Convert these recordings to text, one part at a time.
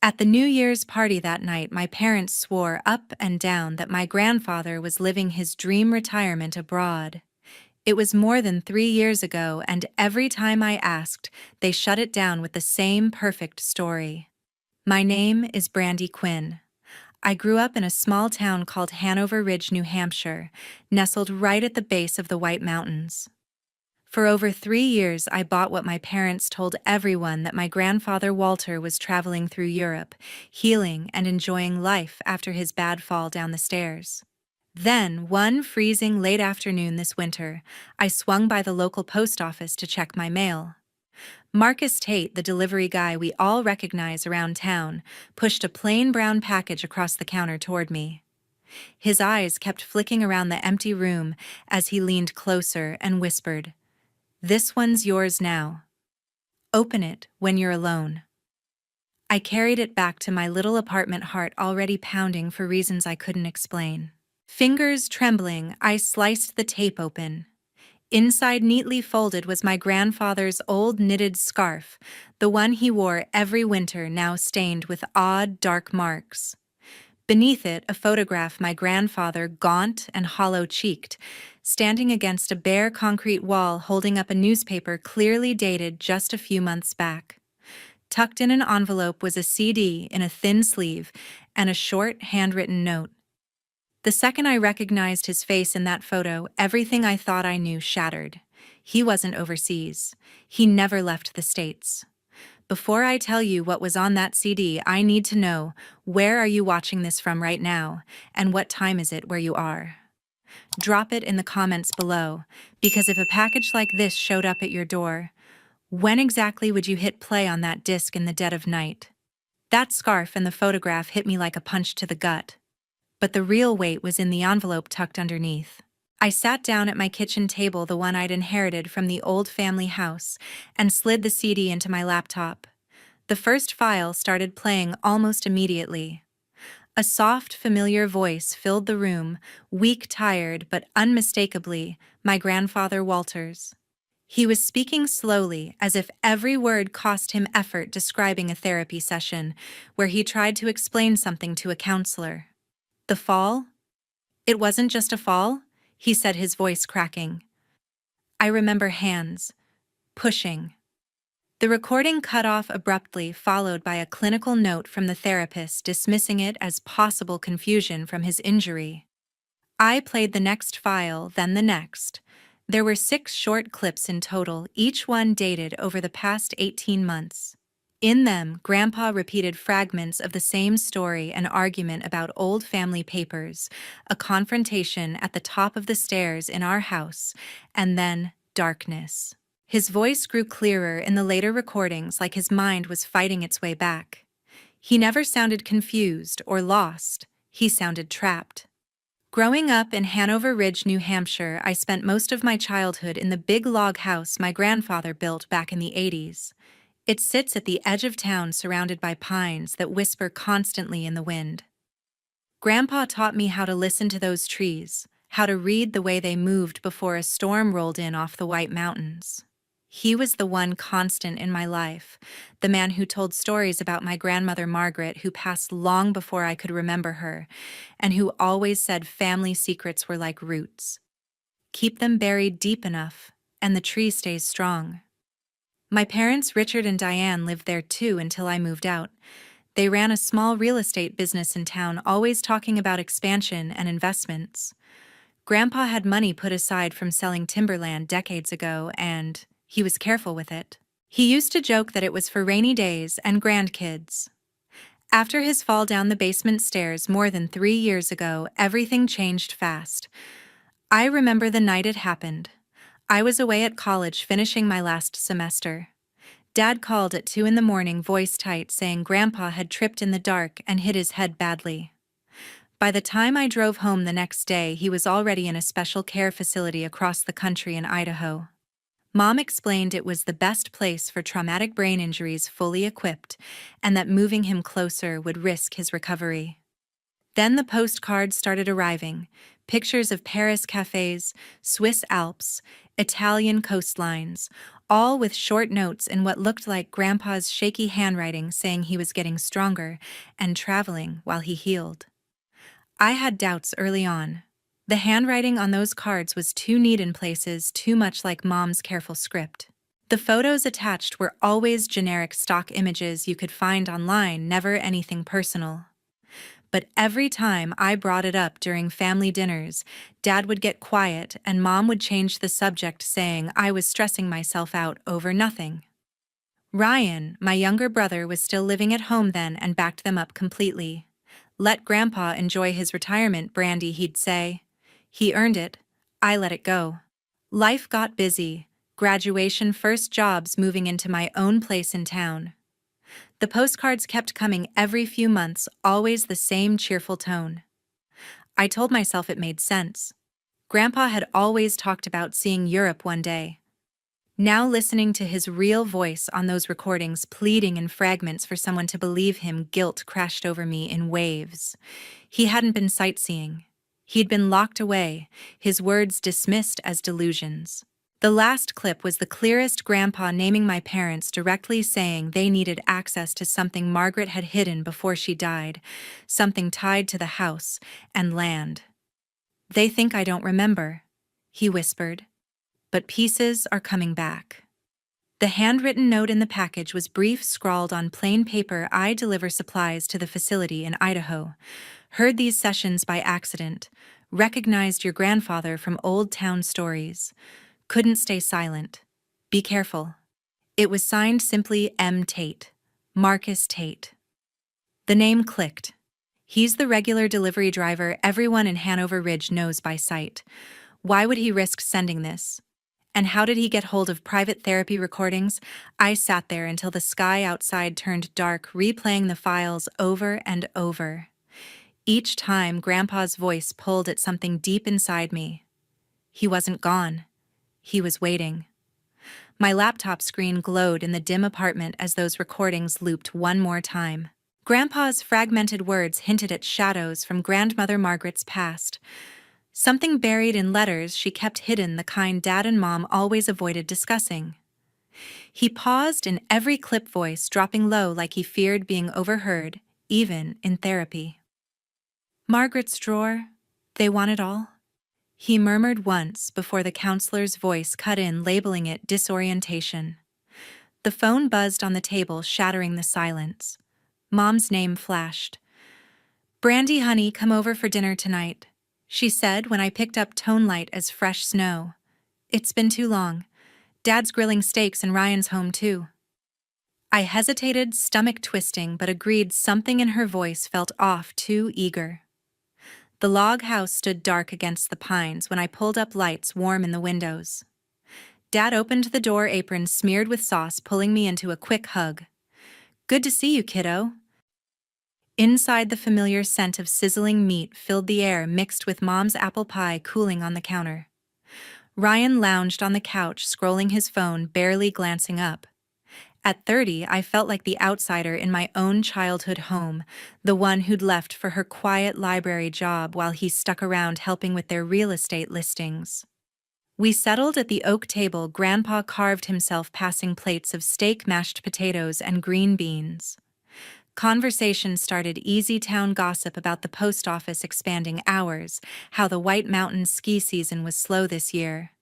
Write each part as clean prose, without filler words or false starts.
At the New Year's party that night, my parents swore up and down that my grandfather was living his dream retirement abroad. It was more than 3 years ago, and every time I asked, they shut it down with the same perfect story. My name is Brandy Quinn. I grew up in a small town called Hanover Ridge, New Hampshire, nestled right at the base of the White Mountains. For over 3 years, I bought what my parents told everyone, that my grandfather Walter was traveling through Europe, healing and enjoying life after his bad fall down the stairs. Then, one freezing late afternoon this winter, I swung by the local post office to check my mail. Marcus Tate, the delivery guy we all recognize around town, pushed a plain brown package across the counter toward me. His eyes kept flicking around the empty room as he leaned closer and whispered, "This one's yours now. Open it when you're alone." I carried it back to my little apartment, heart already pounding for reasons I couldn't explain. Fingers trembling, I sliced the tape open. Inside, neatly folded, was my grandfather's old knitted scarf, the one he wore every winter, now stained with odd, dark marks. Beneath it, a photograph, my grandfather, gaunt and hollow-cheeked, standing against a bare concrete wall, holding up a newspaper clearly dated just a few months back. Tucked in an envelope was a CD in a thin sleeve and a short, handwritten note. The second I recognized his face in that photo, everything I thought I knew shattered. He wasn't overseas. He never left the States. Before I tell you what was on that CD, I need to know, where are you watching this from right now, and what time is it where you are? Drop it in the comments below, because if a package like this showed up at your door, when exactly would you hit play on that disc in the dead of night? That scarf and the photograph hit me like a punch to the gut. But the real weight was in the envelope tucked underneath. I sat down at my kitchen table, the one I'd inherited from the old family house, and slid the CD into my laptop. The first file started playing almost immediately. A soft, familiar voice filled the room, weak, tired, but unmistakably my grandfather Walter's. He was speaking slowly, as if every word cost him effort, describing a therapy session where he tried to explain something to a counselor. The fall? It wasn't just a fall, he said, his voice cracking. I remember hands pushing. The recording cut off abruptly, followed by a clinical note from the therapist dismissing it as possible confusion from his injury. I played the next file, then the next. There were 6 short clips in total, each one dated over the past 18 months. In them, Grandpa repeated fragments of the same story: an argument about old family papers, a confrontation at the top of the stairs in our house, and then darkness. His voice grew clearer in the later recordings, like his mind was fighting its way back. He never sounded confused or lost. He sounded trapped. Growing up in Hanover Ridge, New Hampshire, I spent most of my childhood in the big log house my grandfather built back in the 80s. It sits at the edge of town, surrounded by pines that whisper constantly in the wind. Grandpa taught me how to listen to those trees, how to read the way they moved before a storm rolled in off the White Mountains. He was the one constant in my life, the man who told stories about my grandmother Margaret, who passed long before I could remember her, and who always said family secrets were like roots. Keep them buried deep enough, and the tree stays strong. My parents, Richard and Diane, lived there too until I moved out. They ran a small real estate business in town, always talking about expansion and investments. Grandpa had money put aside from selling timberland decades ago, and he was careful with it. He used to joke that it was for rainy days and grandkids. After his fall down the basement stairs more than 3 years ago, everything changed fast. I remember the night it happened. I was away at college finishing my last semester. Dad called at 2 in the morning, voice tight, saying Grandpa had tripped in the dark and hit his head badly. By the time I drove home the next day, he was already in a special care facility across the country in Idaho. Mom explained it was the best place for traumatic brain injuries, fully equipped, and that moving him closer would risk his recovery. Then the postcards started arriving, pictures of Paris cafes, Swiss Alps, Italian coastlines, all with short notes in what looked like Grandpa's shaky handwriting saying he was getting stronger and traveling while he healed. I had doubts early on. The handwriting on those cards was too neat in places, too much like Mom's careful script. The photos attached were always generic stock images you could find online, never anything personal. But every time I brought it up during family dinners, Dad would get quiet and Mom would change the subject, saying I was stressing myself out over nothing. Ryan, my younger brother, was still living at home then and backed them up completely. Let Grandpa enjoy his retirement, Brandy, he'd say. He earned it. I let it go. Life got busy. Graduation, first jobs, moving into my own place in town. The postcards kept coming every few months, always the same cheerful tone. I told myself it made sense. Grandpa had always talked about seeing Europe one day. Now listening to his real voice on those recordings, pleading in fragments for someone to believe him, guilt crashed over me in waves. He hadn't been sightseeing. He'd been locked away, his words dismissed as delusions. The last clip was the clearest, Grandpa naming my parents, directly saying they needed access to something Margaret had hidden before she died, something tied to the house and land. They think I don't remember, he whispered, but pieces are coming back. The handwritten note in the package was brief, scrawled on plain paper. I deliver supplies to the facility in Idaho. Heard these sessions by accident. Recognized your grandfather from old town stories. Couldn't stay silent. Be careful. It was signed simply M. Tate. Marcus Tate. The name clicked. He's the regular delivery driver everyone in Hanover Ridge knows by sight. Why would he risk sending this? And how did he get hold of private therapy recordings? I sat there until the sky outside turned dark, replaying the files over and over. Each time, Grandpa's voice pulled at something deep inside me. He wasn't gone. He was waiting. My laptop screen glowed in the dim apartment as those recordings looped one more time. Grandpa's fragmented words hinted at shadows from Grandmother Margaret's past. Something buried in letters she kept hidden, the kind Dad and Mom always avoided discussing. He paused in every clip, voice dropping low like he feared being overheard, even in therapy. Margaret's drawer, they want it all? He murmured once before the counselor's voice cut in, labeling it disorientation. The phone buzzed on the table, shattering the silence. Mom's name flashed. Brandy, honey, come over for dinner tonight, she said when I picked up tone light as fresh snow. It's been too long. Dad's grilling steaks and Ryan's home too. I hesitated, stomach twisting, but agreed. Something in her voice felt off, too eager. The log house stood dark against the pines when I pulled up, lights warm in the windows. Dad opened the door, apron smeared with sauce, pulling me into a quick hug. Good to see you, kiddo. Inside, the familiar scent of sizzling meat filled the air, mixed with Mom's apple pie cooling on the counter. Ryan lounged on the couch, scrolling his phone, barely glancing up. At 30, I felt like the outsider in my own childhood home, the one who'd left for her quiet library job while he stuck around helping with their real estate listings. We settled at the oak table. Grandpa carved himself, passing plates of steak, mashed potatoes, and green beans. Conversation started, easy town gossip about the post office expanding hours, how the White Mountains ski season was slow this year.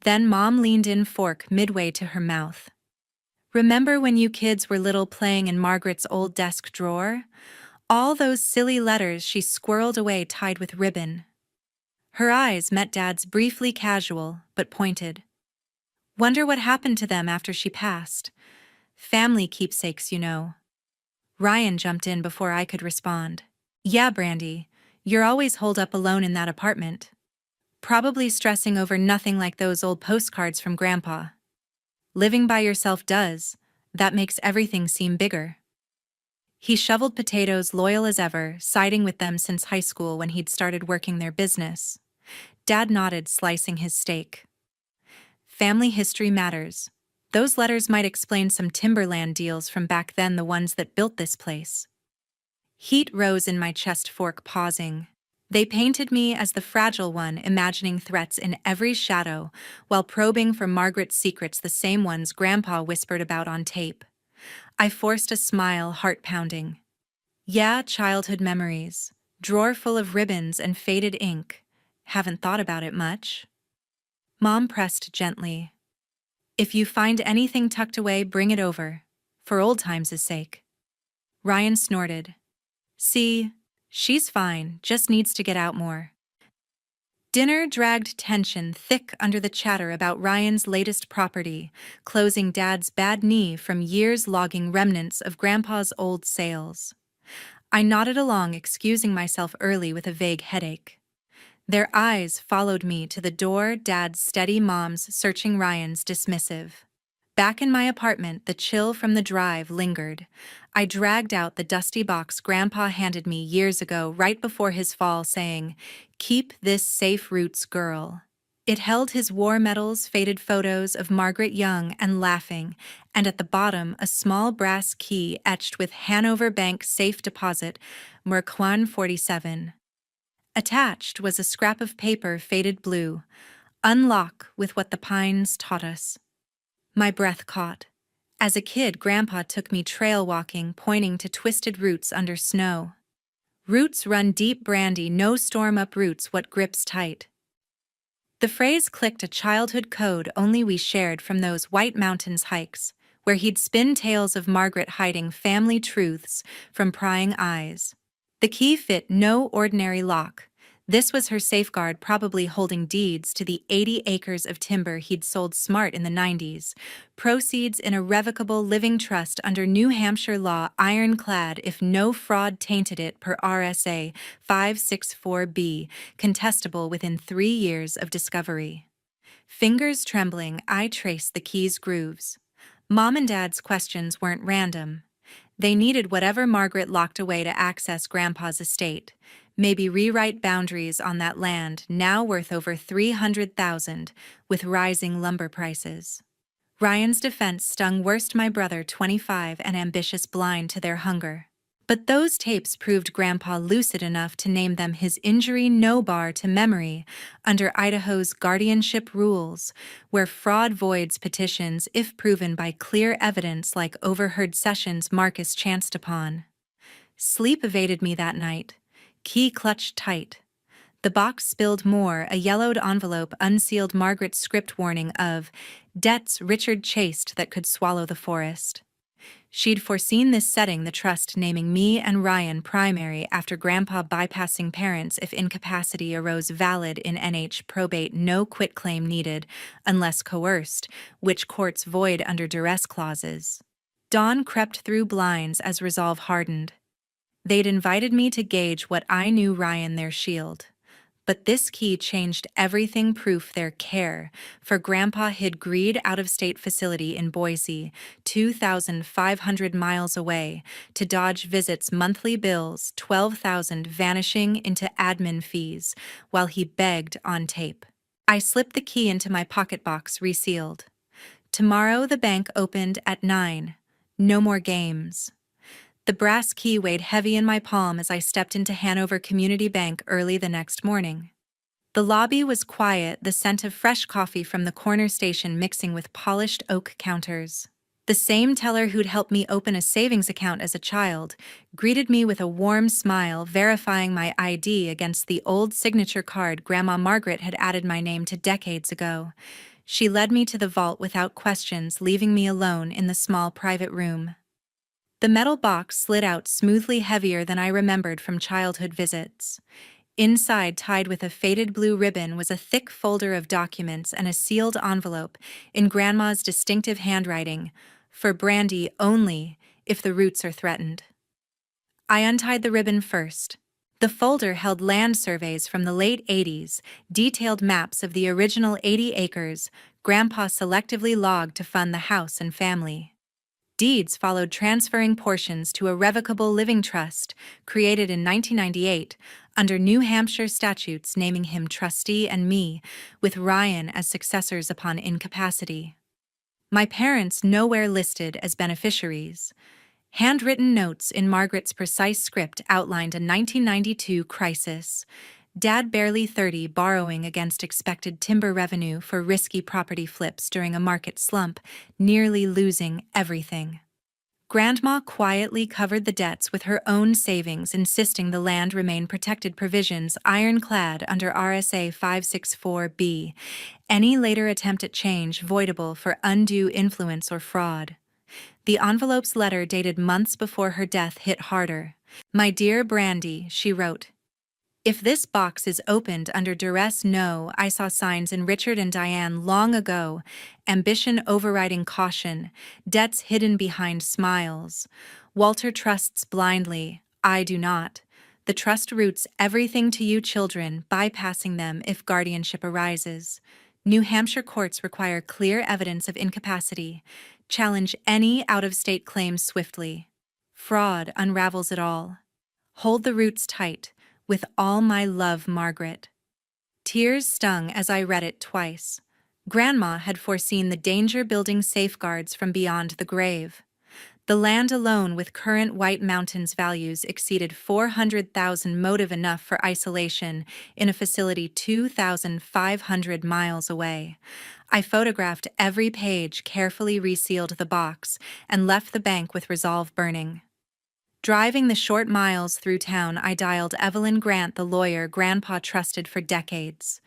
Then Mom leaned in, fork midway to her mouth. Remember when you kids were little, playing in Margaret's old desk drawer? All those silly letters she squirreled away, tied with ribbon. Her eyes met Dad's, briefly casual, but pointed. Wonder what happened to them after she passed. Family keepsakes, you know. Ryan jumped in before I could respond. Yeah, Brandy, you're always holed up alone in that apartment. Probably stressing over nothing, like those old postcards from Grandpa. Living by yourself does. That makes everything seem bigger. He shoveled potatoes, loyal as ever, siding with them since high school when he'd started working their business. Dad nodded, slicing his steak. Family history matters. Those letters might explain some timberland deals from back then, the ones that built this place. Heat rose in my chest, fork pausing. They painted me as the fragile one, imagining threats in every shadow, while probing for Margaret's secrets, the same ones Grandpa whispered about on tape. I forced a smile, heart pounding. Yeah, childhood memories. Drawer full of ribbons and faded ink. Haven't thought about it much. Mom pressed gently. If you find anything tucked away, bring it over. For old times' sake. Ryan snorted. See, she's fine, just needs to get out more. Dinner dragged tension thick under the chatter about Ryan's latest property, closing Dad's bad knee from years logging remnants of Grandpa's old sales. I nodded along, excusing myself early with a vague headache. Their eyes followed me to the door, Dad's steady, Mom's searching, Ryan's dismissive. Back in my apartment, the chill from the drive lingered. I dragged out the dusty box Grandpa handed me years ago, right before his fall, saying, "Keep this safe, Roots girl." It held his war medals, faded photos of Margaret young and laughing, and at the bottom a small brass key etched with Hanover Bank Safe Deposit, Merquan 47. Attached was a scrap of paper, faded blue. Unlock with what the pines taught us. My breath caught. As a kid, Grandpa took me trail walking, pointing to twisted roots under snow. Roots run deep, Brandy, no storm uproots what grips tight. The phrase clicked, a childhood code only we shared from those White Mountains hikes, where he'd spin tales of Margaret hiding family truths from prying eyes. The key fit no ordinary lock. This was her safeguard, probably holding deeds to the 80 acres of timber he'd sold smart in the 90s, proceeds in a revocable living trust under New Hampshire law, ironclad if no fraud tainted it, per RSA 564B, contestable within 3 years of discovery. Fingers trembling, I traced the key's grooves. Mom and Dad's questions weren't random. They needed whatever Margaret locked away to access Grandpa's estate. Maybe rewrite boundaries on that land, now worth over $300,000, with rising lumber prices. Ryan's defense stung worst, my brother 25 and ambitious, blind to their hunger. But those tapes proved Grandpa lucid enough to name them his injury no bar to memory under Idaho's guardianship rules, where fraud voids petitions if proven by clear evidence, like overheard sessions Marcus chanced upon. Sleep evaded me that night. Key clutched tight. The box spilled more, a yellowed envelope, unsealed, Margaret's script warning of debts Richard chased that could swallow the forest. She'd foreseen this, setting the trust, naming me and Ryan primary after Grandpa bypassing parents if incapacity arose, valid in NH probate, no quitclaim needed unless coerced, which courts void under duress clauses. Dawn crept through blinds as resolve hardened. They'd invited me to gauge what I knew, Ryan their shield. But this key changed everything, proof their care, for Grandpa hid greed out-of-state facility in Boise, 2,500 miles away, to dodge visits, monthly bills, $12,000 vanishing into admin fees, while he begged on tape. I slipped the key into my pocket box, resealed. Tomorrow the bank opened at 9. No more games. The brass key weighed heavy in my palm as I stepped into Hanover Community Bank early the next morning. The lobby was quiet, the scent of fresh coffee from the corner station mixing with polished oak counters. The same teller who'd helped me open a savings account as a child greeted me with a warm smile, verifying my ID against the old signature card Grandma Margaret had added my name to decades ago. She led me to the vault without questions, leaving me alone in the small private room. The metal box slid out smoothly, heavier than I remembered from childhood visits. Inside, tied with a faded blue ribbon, was a thick folder of documents and a sealed envelope in Grandma's distinctive handwriting, "For Brandy only, if the roots are threatened." I untied the ribbon first. The folder held land surveys from the late 80s, detailed maps of the original 80 acres Grandpa selectively logged to fund the house and family. Deeds followed, transferring portions to a revocable living trust created in 1998 under New Hampshire statutes, naming him trustee and me, with Ryan as successors upon incapacity. My parents nowhere listed as beneficiaries. Handwritten notes in Margaret's precise script outlined a 1992 crisis. Dad, barely 30, borrowing against expected timber revenue for risky property flips during a market slump, nearly losing everything. Grandma quietly covered the debts with her own savings, insisting the land remain protected, provisions ironclad under RSA 564B. Any later attempt at change voidable for undue influence or fraud. The envelope's letter, dated months before her death, hit harder. "My dear Brandy," she wrote. "If this box is opened under duress, no, I saw signs in Richard and Diane long ago. Ambition overriding caution, debts hidden behind smiles. Walter trusts blindly, I do not. The trust roots everything to you children, bypassing them if guardianship arises. New Hampshire courts require clear evidence of incapacity. Challenge any out-of-state claims swiftly. Fraud unravels it all. Hold the roots tight. With all my love, Margaret." Tears stung as I read it twice. Grandma had foreseen the danger, building safeguards from beyond the grave. The land alone, with current White Mountains values, exceeded 400,000, motive enough for isolation in a facility 2,500 miles away. I photographed every page, carefully resealed the box, and left the bank with resolve burning. Driving the short miles through town, I dialed Evelyn Grant, the lawyer Grandpa trusted for decades.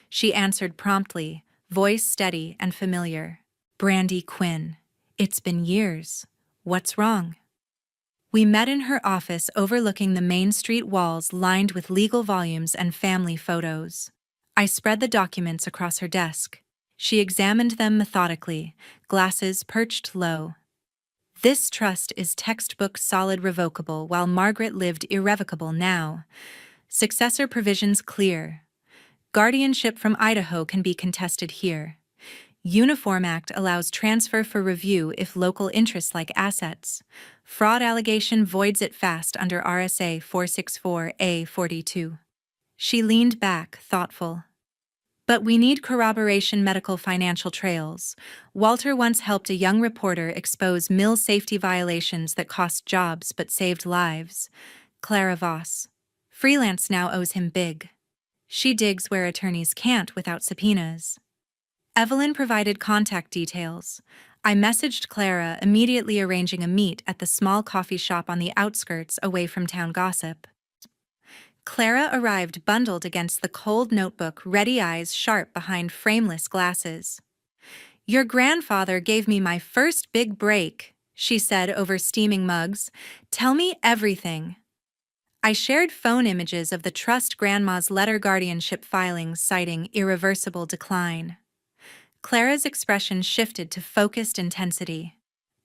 She answered promptly, voice steady and familiar. "Brandy Quinn. It's been years. What's wrong?" We met in her office overlooking the Main Street walls lined with legal volumes and family photos. I spread the documents across her desk. She examined them methodically, glasses perched low. "This trust is textbook solid, revocable, while Margaret lived irrevocable now. Successor provisions clear. Guardianship from Idaho can be contested here. Uniform Act allows transfer for review if local interests like assets. Fraud allegation voids it fast under RSA 464A42. She leaned back, thoughtful. "But we need corroboration, medical, financial trails. Walter once helped a young reporter expose mill safety violations that cost jobs but saved lives. Clara Voss. Freelance now owes him big. She digs where attorneys can't without subpoenas." Evelyn provided contact details. I messaged Clara, immediately arranging a meet at the small coffee shop on the outskirts, away from town gossip. Clara arrived bundled against the cold notebook, ready eyes sharp behind frameless glasses. "Your grandfather gave me my first big break," she said over steaming mugs. "Tell me everything." I shared phone images of the trust, Grandma's letter, guardianship filings, citing irreversible decline. Clara's expression shifted to focused intensity.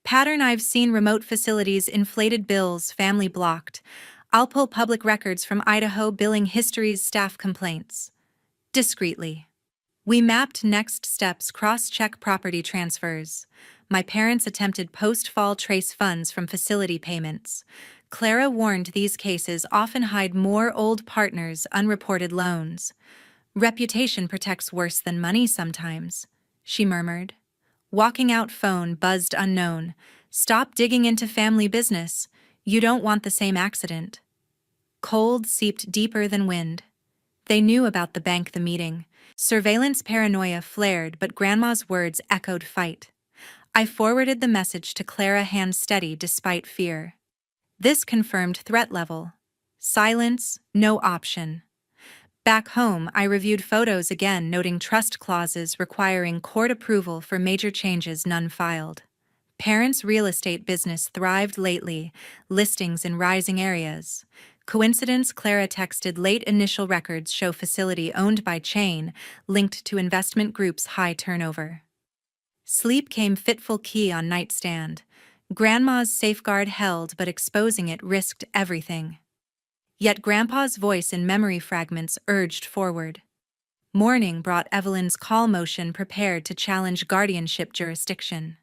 "Pattern I've seen: remote facilities, inflated bills, family blocked. I'll pull public records from Idaho, billing histories, staff complaints." Discreetly. We mapped next steps, cross-check property transfers. My parents attempted post-fall trace funds from facility payments. Clara warned these cases often hide more old partners, unreported loans. "Reputation protects worse than money sometimes," she murmured. Walking out, phone buzzed unknown. "Stop digging into family business. You don't want the same accident." Cold seeped deeper than wind. They knew about the bank, the meeting. Surveillance paranoia flared, but Grandma's words echoed fight. I forwarded the message to Clara, hand steady despite fear. This confirmed threat level. Silence, no option. Back home, I reviewed photos again, noting trust clauses requiring court approval for major changes, none filed. Parents' real estate business thrived lately, listings in rising areas. Coincidence? Clara texted, late initial records show facility owned by chain, linked to investment group's high turnover. Sleep came, fitful key on nightstand. Grandma's safeguard held, but exposing it risked everything. Yet Grandpa's voice in memory fragments urged forward. Morning brought Evelyn's call motion, prepared to challenge guardianship jurisdiction.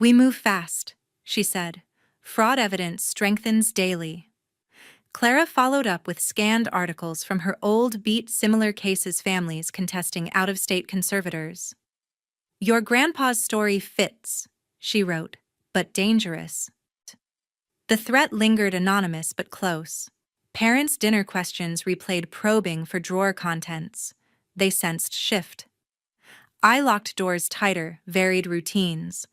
"We move fast," she said. "Fraud evidence strengthens daily." Clara followed up with scanned articles from her old beat, similar cases, families contesting out-of-state conservators. "Your grandpa's story fits," she wrote, "but dangerous." The threat lingered anonymous but close. Parents' dinner questions replayed probing for drawer contents. They sensed shift. I locked doors tighter, varied routines.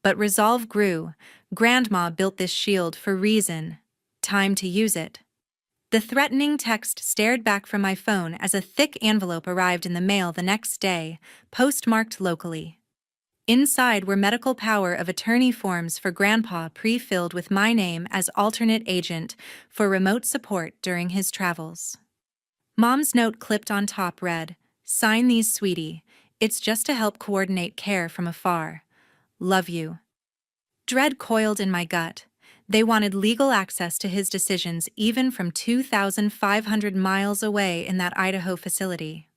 But resolve grew. Grandma built this shield for reason. Time to use it. The threatening text stared back from my phone as a thick envelope arrived in the mail the next day, postmarked locally. Inside were medical power of attorney forms for Grandpa pre-filled with my name as alternate agent for remote support during his travels. Mom's note clipped on top read, "Sign these, sweetie. It's just to help coordinate care from afar. Love you." Dread coiled in my gut. They wanted legal access to his decisions even from 2,500 miles away in that Idaho facility.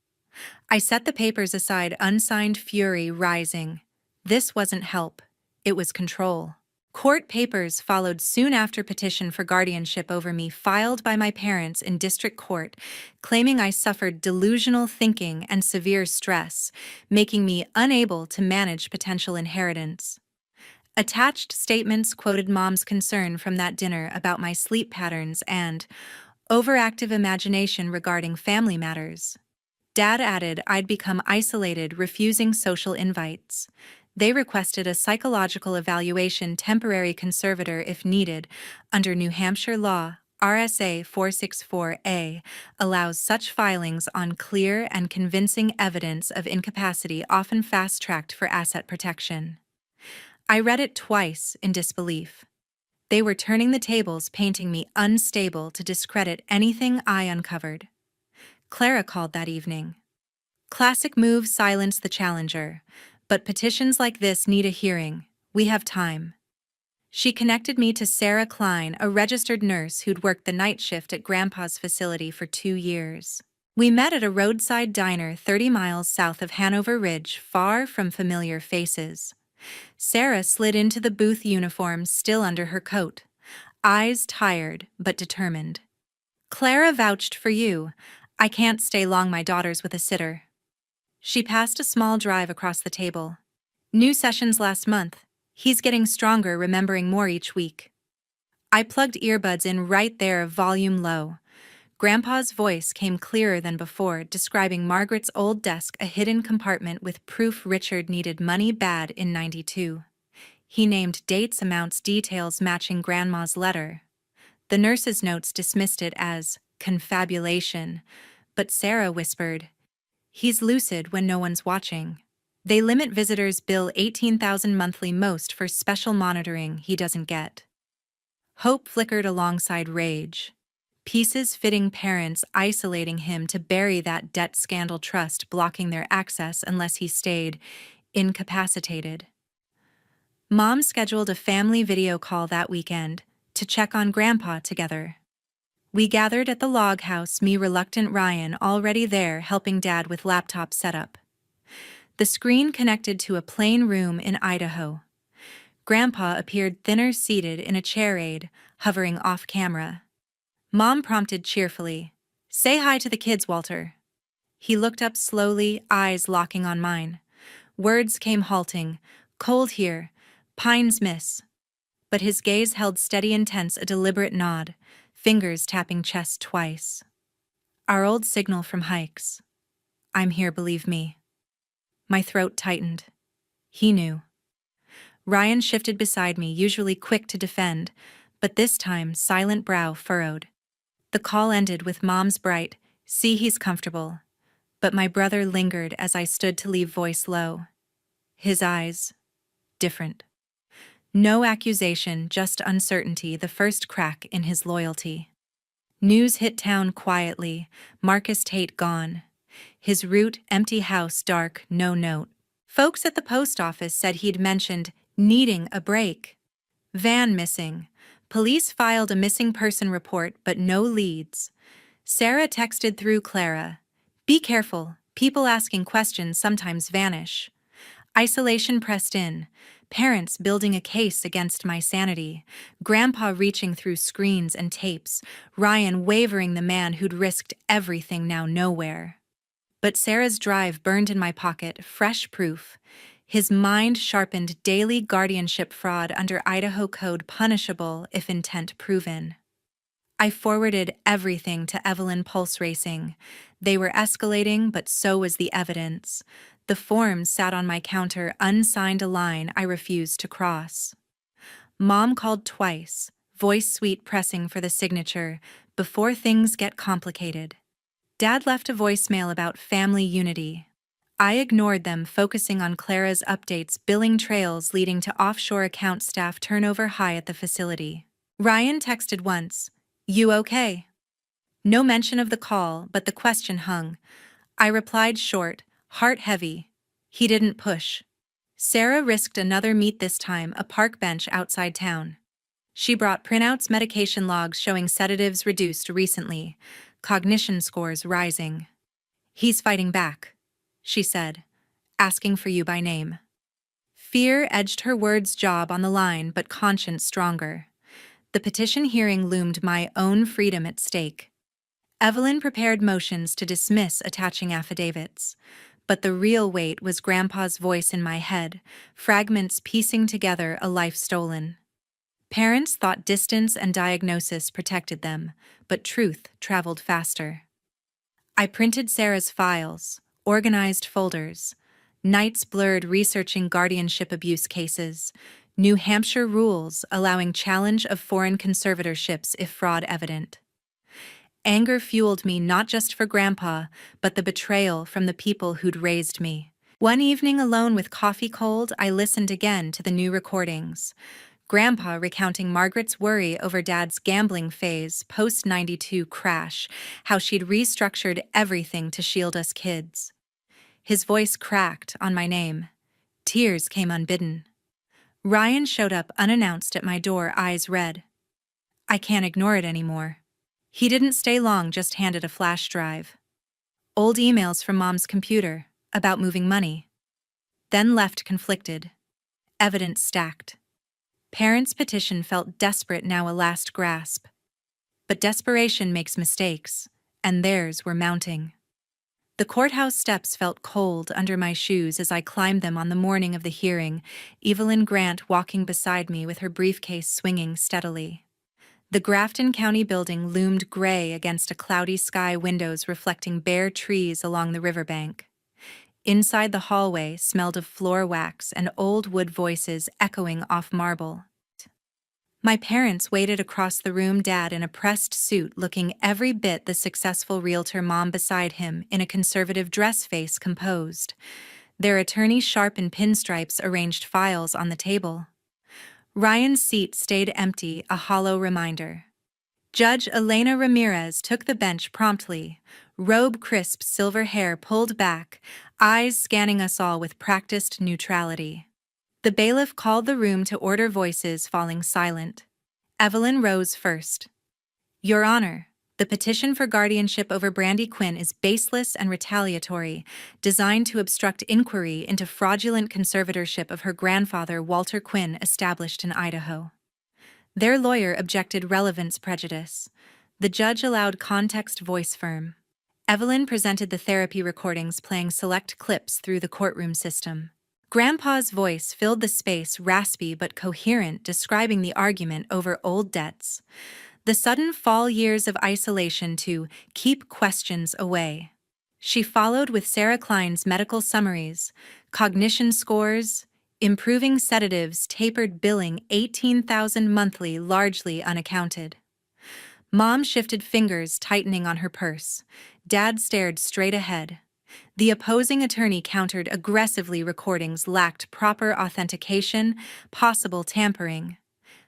I set the papers aside, unsigned fury rising. This wasn't help. It was control. Court papers followed soon after petition for guardianship over me filed by my parents in district court, claiming I suffered delusional thinking and severe stress, making me unable to manage potential inheritance. Attached statements quoted Mom's concern from that dinner about my sleep patterns and overactive imagination regarding family matters. Dad added I'd become isolated, refusing social invites. They requested a psychological evaluation temporary conservator if needed. Under New Hampshire law, RSA 464A allows such filings on clear and convincing evidence of incapacity, often fast-tracked for asset protection. I read it twice in disbelief. They were turning the tables, painting me unstable to discredit anything I uncovered. Clara called that evening. Classic move, silence the challenger. But petitions like this need a hearing. We have time. She connected me to Sarah Klein, a registered nurse who'd worked the night shift at Grandpa's facility for 2 years. We met at a roadside diner 30 miles south of Hanover Ridge, far from familiar faces. Sarah slid into the booth uniform still under her coat, eyes tired but determined. "Clara vouched for you. I can't stay long, my daughter's with a sitter." She passed a small drive across the table. "New sessions last month. He's getting stronger, remembering more each week." I plugged earbuds in right there, volume low. Grandpa's voice came clearer than before, describing Margaret's old desk, a hidden compartment with proof Richard needed money bad in '92. He named dates, amounts, details matching Grandma's letter. The nurse's notes dismissed it as confabulation, but Sarah whispered, "He's lucid when no one's watching. They limit visitors, bill $18,000 monthly most for special monitoring he doesn't get." Hope flickered alongside rage. Pieces fitting parents isolating him to bury that debt scandal, trust blocking their access unless he stayed incapacitated. Mom scheduled a family video call that weekend to check on Grandpa together. We gathered at the log house, me, reluctant Ryan, already there helping Dad with laptop setup. The screen connected to a plain room in Idaho. Grandpa appeared thinner, seated in a chair aid, hovering off camera. Mom prompted cheerfully, "Say hi to the kids, Walter." He looked up slowly, eyes locking on mine. Words came halting, "Cold here, pines miss." But his gaze held steady, intense, a deliberate nod, fingers tapping chest twice. Our old signal from hikes. "I'm here, believe me." My throat tightened. He knew. Ryan shifted beside me, usually quick to defend, but this time silent brow furrowed. The call ended with Mom's bright, "See, he's comfortable." But my brother lingered as I stood to leave, voice low. His eyes, different. No accusation, just uncertainty, the first crack in his loyalty. News hit town quietly, Marcus Tate gone. His route, empty house, dark, no note. Folks at the post office said he'd mentioned needing a break. Van missing. Police filed a missing person report, but no leads. Sarah texted through Clara, "Be careful, people asking questions sometimes vanish." Isolation pressed in, parents building a case against my sanity, Grandpa reaching through screens and tapes, Ryan wavering, the man who'd risked everything, now nowhere. But Sarah's drive burned in my pocket, fresh proof. His mind sharpened daily guardianship fraud under Idaho Code punishable if intent proven. I forwarded everything to Evelyn Pulse Racing. They were escalating, but so was the evidence. The forms sat on my counter, unsigned, a line I refused to cross. Mom called twice, voice sweet pressing for the signature, before things get complicated. Dad left a voicemail about family unity. I ignored them, focusing on Clara's updates, billing trails leading to offshore account staff turnover high at the facility. Ryan texted once, "You okay?" No mention of the call, but the question hung. I replied short, heart heavy. He didn't push. Sarah risked another meet, this time a park bench outside town. She brought printouts, medication logs showing sedatives reduced recently, cognition scores rising. "He's fighting back," she said, "asking for you by name." Fear edged her words, job on the line, but conscience stronger. The petition hearing loomed, my own freedom at stake. Evelyn prepared motions to dismiss attaching affidavits. But the real weight was Grandpa's voice in my head, fragments piecing together a life stolen. Parents thought distance and diagnosis protected them, but truth traveled faster. I printed Sarah's files, organized folders, nights blurred researching guardianship abuse cases, New Hampshire rules allowing challenge of foreign conservatorships if fraud evident. Anger fueled me, not just for Grandpa, but the betrayal from the people who'd raised me. One evening, alone with coffee cold, I listened again to the new recordings. Grandpa recounting Margaret's worry over Dad's gambling phase, post-92 crash, how she'd restructured everything to shield us kids. His voice cracked on my name. Tears came unbidden. Ryan showed up unannounced at my door, eyes red. I can't ignore it anymore. He didn't stay long, just handed a flash drive. Old emails from Mom's computer, about moving money. Then left, conflicted. Evidence stacked. Parents' petition felt desperate, now a last grasp. But desperation makes mistakes, and theirs were mounting. The courthouse steps felt cold under my shoes as I climbed them on the morning of the hearing, Evelyn Grant walking beside me with her briefcase swinging steadily. The Grafton County building loomed gray against a cloudy sky, windows reflecting bare trees along the riverbank. Inside, the hallway smelled of floor wax and old wood voices echoing off marble. My parents waited across the room, Dad in a pressed suit looking every bit the successful realtor, Mom beside him in a conservative dress, face composed. Their attorney, sharp in pinstripes, arranged files on the table. Ryan's seat stayed empty, a hollow reminder. Judge Elena Ramirez took the bench promptly, robe crisp, silver hair pulled back, eyes scanning us all with practiced neutrality. The bailiff called the room to order, voices falling silent. Evelyn rose first. "Your Honor, the petition for guardianship over Brandy Quinn is baseless and retaliatory, designed to obstruct inquiry into fraudulent conservatorship of her grandfather, Walter Quinn, established in Idaho." Their lawyer objected, relevance prejudice. The judge allowed context, voice firm. Evelyn presented the therapy recordings, playing select clips through the courtroom system. Grandpa's voice filled the space, raspy but coherent, describing the argument over old debts. The sudden fall, years of isolation to keep questions away. She followed with Sarah Klein's medical summaries, cognition scores, improving sedatives, tapered billing, 18,000 monthly, largely unaccounted. Mom shifted, fingers tightening on her purse. Dad stared straight ahead. The opposing attorney countered aggressively, recordings lacked proper authentication, possible tampering.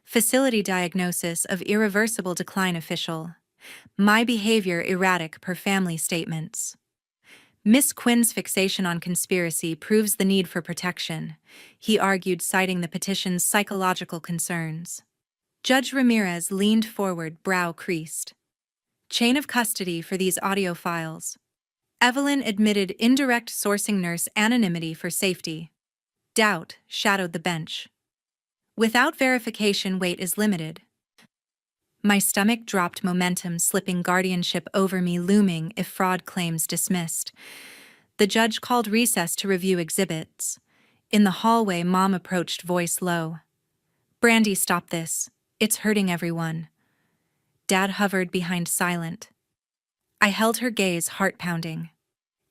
Facility diagnosis of irreversible decline, official. My behavior erratic per family statements. Miss Quinn's fixation on conspiracy proves the need for protection, he argued, citing the petition's psychological concerns. Judge Ramirez leaned forward, brow creased. Chain of custody for these audio files. Evelyn admitted indirect sourcing, nurse anonymity for safety. Doubt shadowed the bench. Without verification, weight is limited. My stomach dropped, momentum slipping, guardianship over me looming if fraud claims dismissed. The judge called recess to review exhibits. In the hallway, Mom approached, voice low. "Brandy, stop this. It's hurting everyone." Dad hovered behind, silent. I held her gaze, heart pounding.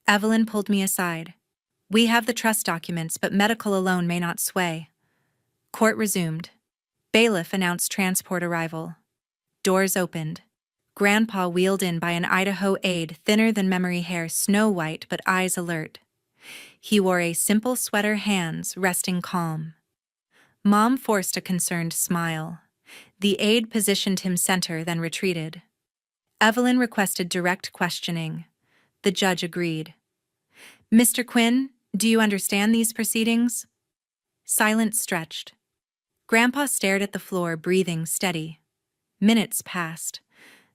Evelyn pulled me aside. "We have the trust documents, but medical alone may not sway." Court resumed. Bailiff announced transport arrival. Doors opened. Grandpa wheeled in by an Idaho aide, thinner than memory hair, snow-white but eyes alert. He wore a simple sweater, hands resting calm. Mom forced a concerned smile. The aide positioned him center, then retreated. Evelyn requested direct questioning. The judge agreed. "Mr. Quinn, do you understand these proceedings?" Silence stretched. Grandpa stared at the floor, breathing steady. Minutes passed.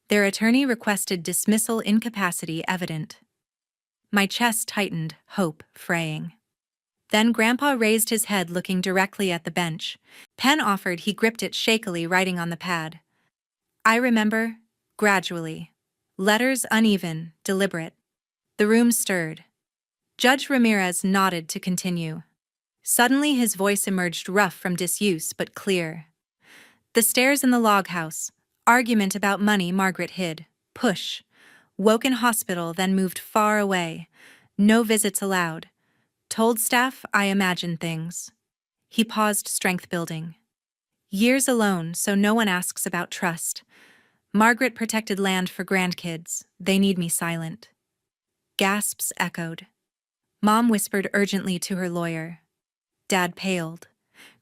Their attorney requested dismissal, incapacity evident. My chest tightened, hope fraying. Then Grandpa raised his head, looking directly at the bench. Pen offered, he gripped it shakily, writing on the pad. "I remember, gradually." Letters uneven, deliberate. The room stirred. Judge Ramirez nodded to continue. Suddenly his voice emerged, rough from disuse but clear. "The stairs in the log house. Argument about money Margaret hid. Push. Woke in hospital, then moved far away. No visits allowed. Told staff I imagine things." He paused, strength building. "Years alone, so no one asks about trust. Margaret protected land for grandkids. They need me silent." Gasps echoed. Mom whispered urgently to her lawyer. Dad paled.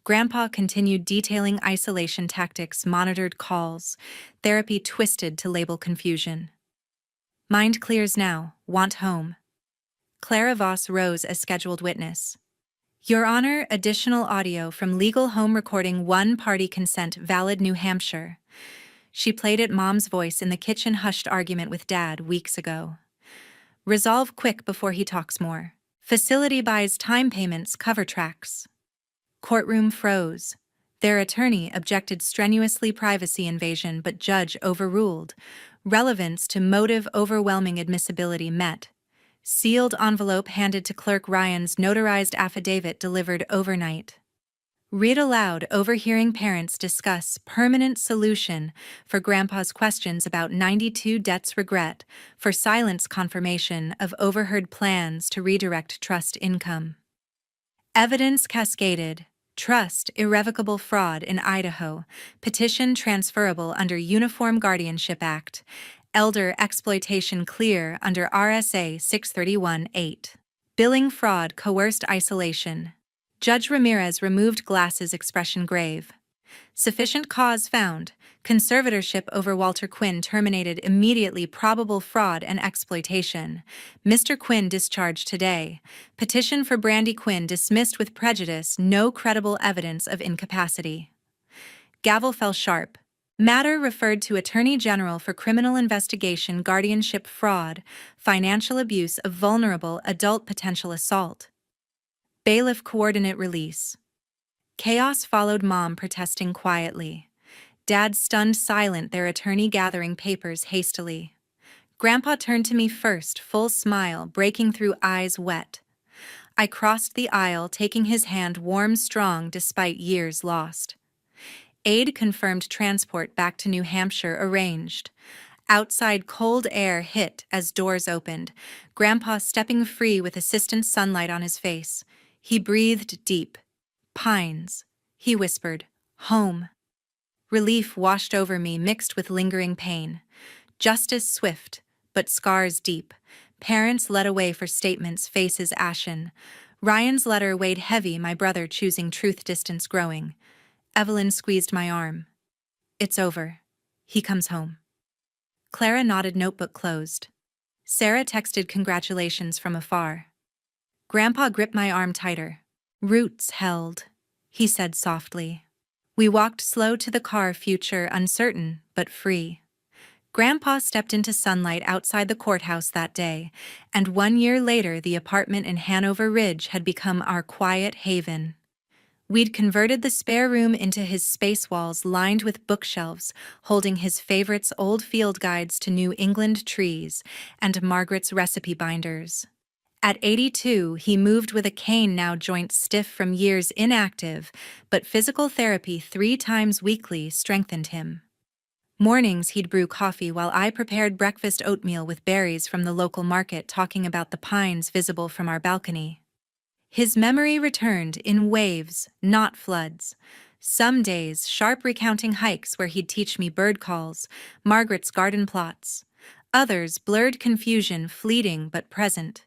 Grandpa continued detailing isolation tactics, monitored calls, therapy twisted to label confusion. "Mind clears now. Want home." Clara Voss rose as scheduled witness. "Your Honor, additional audio from legal home recording, one-party consent, valid, New Hampshire." She played it, Mom's voice in the kitchen, hushed argument with Dad weeks ago. "Resolve quick before he talks more. Facility buys time payments, cover tracks." Courtroom froze. Their attorney objected strenuously, privacy invasion, but judge overruled. Relevance to motive, overwhelming admissibility met. Sealed envelope handed to clerk, Ryan's notarized affidavit delivered overnight. Read aloud, overhearing parents discuss permanent solution for Grandpa's questions about 92 debts, regret for silence, confirmation of overheard plans to redirect trust income. Evidence cascaded. Trust, irrevocable fraud in Idaho. Petition transferable under Uniform Guardianship Act. Elder exploitation clear under RSA 631-8. Billing fraud, coerced isolation. Judge Ramirez removed glasses, expression grave. Sufficient cause found. Conservatorship over Walter Quinn terminated immediately, probable fraud and exploitation. Mr. Quinn discharged today. Petition for Brandy Quinn dismissed with prejudice, no credible evidence of incapacity. Gavel fell sharp. Matter referred to Attorney General for criminal investigation, guardianship fraud, financial abuse of vulnerable adult, potential assault. Bailiff coordinate release. Chaos followed, Mom protesting quietly. Dad stunned, silent, their attorney gathering papers hastily. Grandpa turned to me first, full smile breaking through, eyes wet. I crossed the aisle, taking his hand, warm, strong despite years lost. Aide confirmed transport back to New Hampshire arranged. Outside, cold air hit as doors opened. Grandpa stepping free with assistant sunlight on his face. He breathed deep. "Pines," he whispered. "Home." Relief washed over me, mixed with lingering pain. Justice swift, but scars deep. Parents led away for statements, faces ashen. Ryan's letter weighed heavy, my brother choosing truth, distance growing. Evelyn squeezed my arm. "It's over. He comes home." Clara nodded, notebook closed. Sarah texted congratulations from afar. Grandpa gripped my arm tighter. "Roots held," he said softly. We walked slow to the car, future uncertain but free. Grandpa stepped into sunlight outside the courthouse that day, and 1 year later the apartment in Hanover Ridge had become our quiet haven. We'd converted the spare room into his space, walls lined with bookshelves holding his favorites, old field guides to New England trees, and Margaret's recipe binders. At 82, he moved with a cane, now joints stiff from years inactive, but physical therapy 3 times weekly strengthened him. Mornings he'd brew coffee while I prepared breakfast oatmeal with berries from the local market, talking about the pines visible from our balcony. His memory returned in waves, not floods. Some days, sharp recounting hikes where he'd teach me bird calls, Margaret's garden plots. Others, blurred confusion, fleeting but present.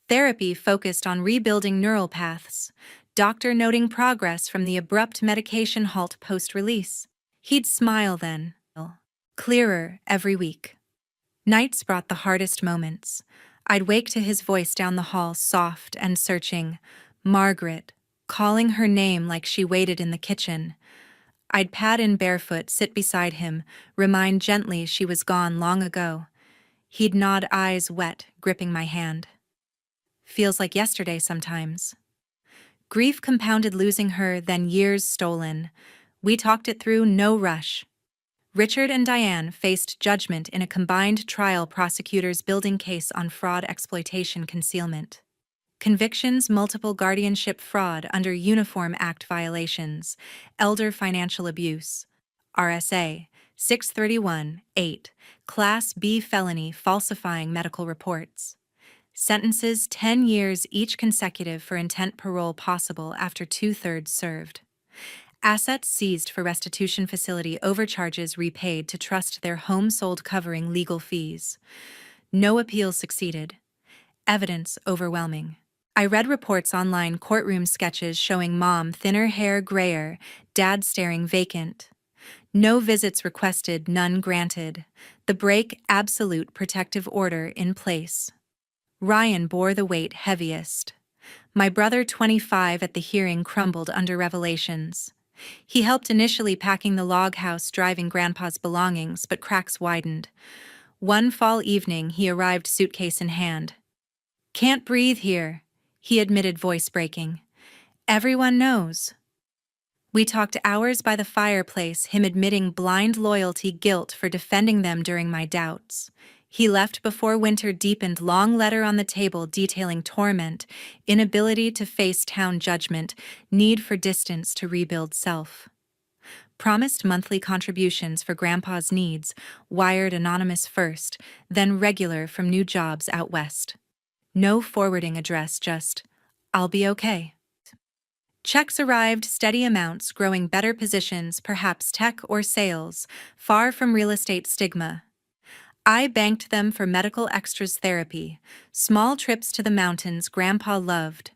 Therapy focused on rebuilding neural paths. Doctor noting progress from the abrupt medication halt post-release. He'd smile then, clearer every week. Nights brought the hardest moments. I'd wake to his voice down the hall, soft and searching. Margaret, calling her name like she waited in the kitchen. I'd pad in barefoot, sit beside him, remind gently she was gone long ago. He'd nod, eyes wet, gripping my hand. Feels like yesterday sometimes. Grief compounded, losing her, then years stolen. We talked it through, no rush. Richard and Diane faced judgment in a combined trial, prosecutors building case on fraud, exploitation, concealment. Convictions: multiple guardianship fraud under Uniform Act violations, elder financial abuse, RSA 631-8, Class B felony, falsifying medical reports. Sentences: 10 years each consecutive for intent, parole possible after 2/3 served. Assets seized for restitution, facility overcharges repaid to trust, their home sold covering legal fees. No appeals succeeded. Evidence overwhelming. I read reports online, courtroom sketches showing mom thinner hair, grayer, dad staring vacant. No visits requested, none granted. The break: absolute protective order in place. Ryan bore the weight heaviest. My brother, 25, at the hearing crumbled under revelations. He helped initially packing the log house, driving Grandpa's belongings, but cracks widened. One fall evening, he arrived, suitcase in hand. "Can't breathe here," he admitted, voice breaking. "Everyone knows." We talked hours by the fireplace, him admitting blind loyalty, guilt for defending them during my doubts. He left before winter deepened, long letter on the table detailing torment, inability to face town judgment, need for distance to rebuild self. Promised monthly contributions for Grandpa's needs, wired anonymous first, then regular from new jobs out west. No forwarding address, just, "I'll be okay." Checks arrived, steady amounts, growing, better positions, perhaps tech or sales, far from real estate stigma. I banked them for medical extras, therapy, small trips to the mountains Grandpa loved.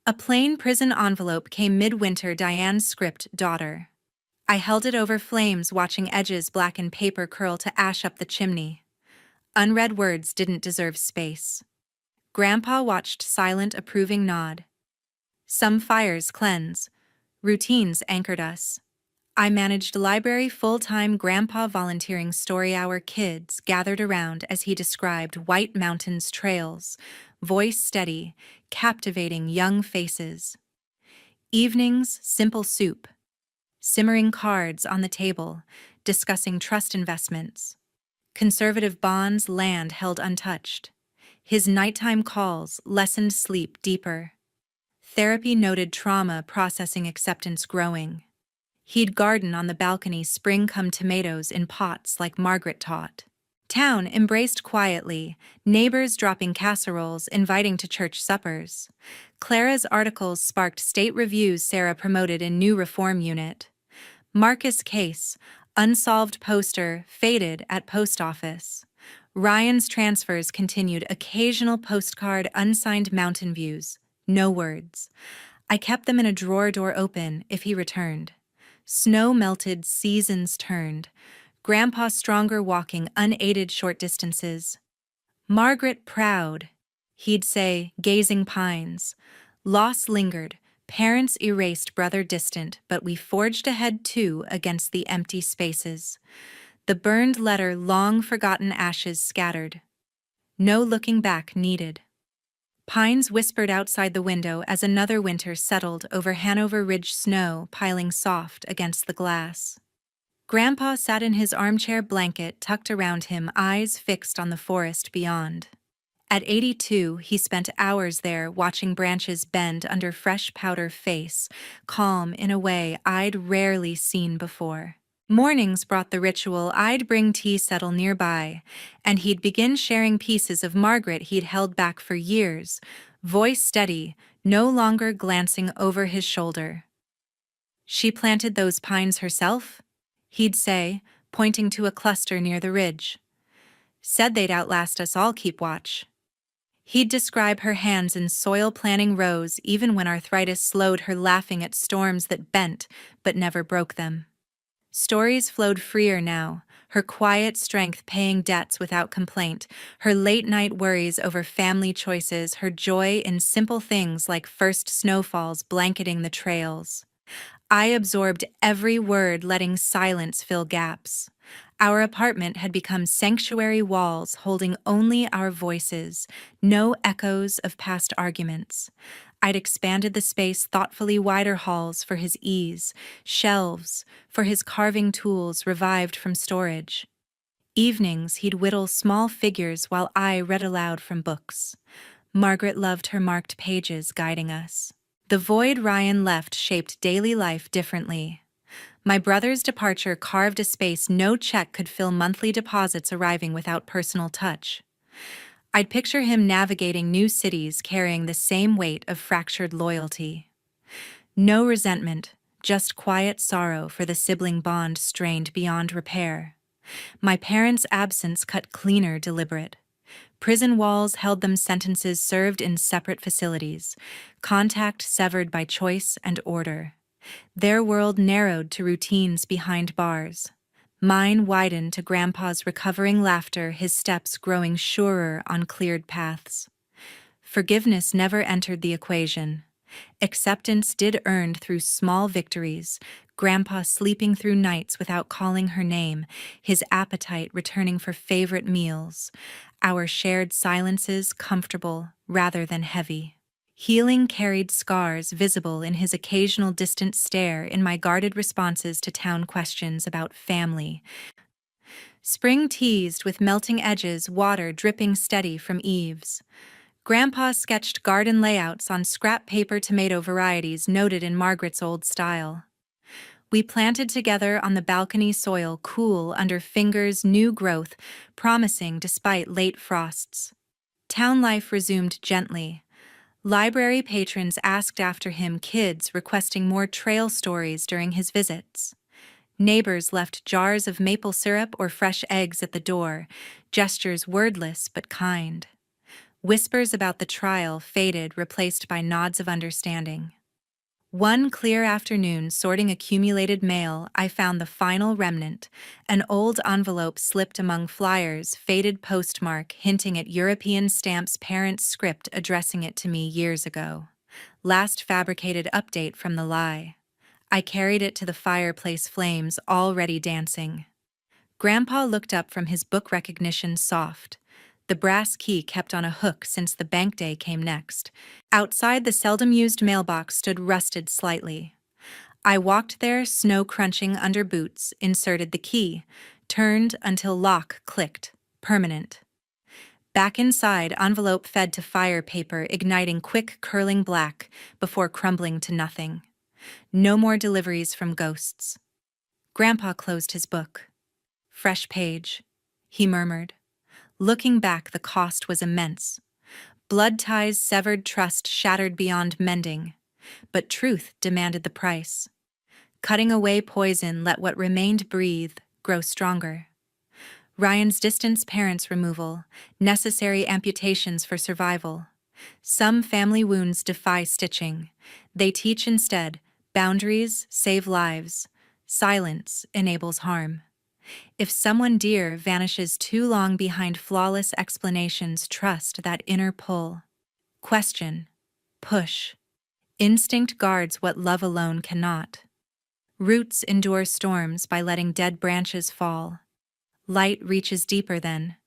A plain prison envelope came midwinter, Diane's script, daughter. I held it over flames, watching edges blacken, paper curl to ash up the chimney. Unread words didn't deserve space. Grandpa watched, silent, approving nod. Some fires cleanse. Routines anchored us. I managed library full-time, Grandpa volunteering story hour, kids gathered around as he described White Mountains trails, voice steady, captivating young faces. Evenings, simple soup. Simmering cards on the table, discussing trust investments. Conservative bonds, land held untouched. His nighttime calls lessened sleep deeper. Therapy noted trauma processing, acceptance growing. He'd garden on the balcony, spring come tomatoes in pots like Margaret taught. Town embraced quietly, neighbors dropping casseroles, inviting to church suppers. Clara's articles sparked state reviews, Sarah promoted in new reform unit. Marcus case, unsolved poster, faded at post office. Ryan's transfers continued, occasional postcard, unsigned mountain views, no words. I kept them in a drawer, door open if he returned. Snow melted, seasons turned. Grandpa stronger, walking unaided short distances. Margaret proud, he'd say, gazing pines. Loss lingered, parents erased, brother distant, but we forged ahead too against the empty spaces. The burned letter, long forgotten, ashes scattered. No looking back needed. Pines whispered outside the window as another winter settled over Hanover Ridge, snow piling soft against the glass. Grandpa sat in his armchair, blanket tucked around him, eyes fixed on the forest beyond. At 82, he spent hours there watching branches bend under fresh powder face, calm in a way I'd rarely seen before. Mornings brought the ritual. I'd bring tea settle nearby, and he'd begin sharing pieces of Margaret he'd held back for years, voice steady, no longer glancing over his shoulder. "She planted those pines herself?" he'd say, pointing to a cluster near the ridge. "Said they'd outlast us all. Keep watch." He'd describe her hands in soil planning rows even when arthritis slowed her, laughing at storms that bent but never broke them. Stories flowed freer now, her quiet strength paying debts without complaint, her late-night worries over family choices, her joy in simple things like first snowfalls blanketing the trails. I absorbed every word, letting silence fill gaps. Our apartment had become sanctuary walls holding only our voices, no echoes of past arguments. I'd expanded the space thoughtfully, wider halls for his ease, shelves for his carving tools revived from storage. Evenings he'd whittle small figures while I read aloud from books. Margaret loved her marked pages guiding us. The void Ryan left shaped daily life differently. My brother's departure carved a space no check could fill, monthly deposits arriving without personal touch. I'd picture him navigating new cities carrying the same weight of fractured loyalty. No resentment, just quiet sorrow for the sibling bond strained beyond repair. My parents' absence cut cleaner, deliberate. Prison walls held them, sentences served in separate facilities, contact severed by choice and order. Their world narrowed to routines behind bars. Mine widened to Grandpa's recovering laughter, his steps growing surer on cleared paths. Forgiveness never entered the equation. Acceptance did, earned through small victories, Grandpa sleeping through nights without calling her name, his appetite returning for favorite meals, our shared silences comfortable rather than heavy. Healing carried scars visible in his occasional distant stare, in my guarded responses to town questions about family. Spring teased with melting edges, water dripping steady from eaves. Grandpa sketched garden layouts on scrap paper, tomato varieties noted in Margaret's old style. We planted together on the balcony, soil cool under fingers, new growth promising despite late frosts. Town life resumed gently. Library patrons asked after him, kids requesting more trail stories during his visits. Neighbors left jars of maple syrup or fresh eggs at the door, gestures wordless but kind. Whispers about the trial faded, replaced by nods of understanding. One clear afternoon, sorting accumulated mail, I found the final remnant, an old envelope slipped among flyers, faded postmark hinting at European stamps, parents' script addressing it to me years ago. Last fabricated update from the lie. I carried it to the fireplace, flames already dancing. Grandpa looked up from his book, recognition soft. The brass key kept on a hook since the bank day came next. Outside, the seldom-used mailbox stood rusted slightly. I walked there, snow crunching under boots, inserted the key, turned until lock clicked, permanent. Back inside, envelope fed to fire paper, igniting quick, curling black before crumbling to nothing. No more deliveries from ghosts. Grandpa closed his book. "Fresh page," he murmured. Looking back, the cost was immense. Blood ties severed, trust shattered beyond mending. But truth demanded the price. Cutting away poison let what remained breathe, grow stronger. Ryan's distance, parents' removal, necessary amputations for survival. Some family wounds defy stitching. They teach instead. Boundaries save lives. Silence enables harm. If someone dear vanishes too long behind flawless explanations, trust that inner pull. Question. Push. Instinct guards what love alone cannot. Roots endure storms by letting dead branches fall. Light reaches deeper then,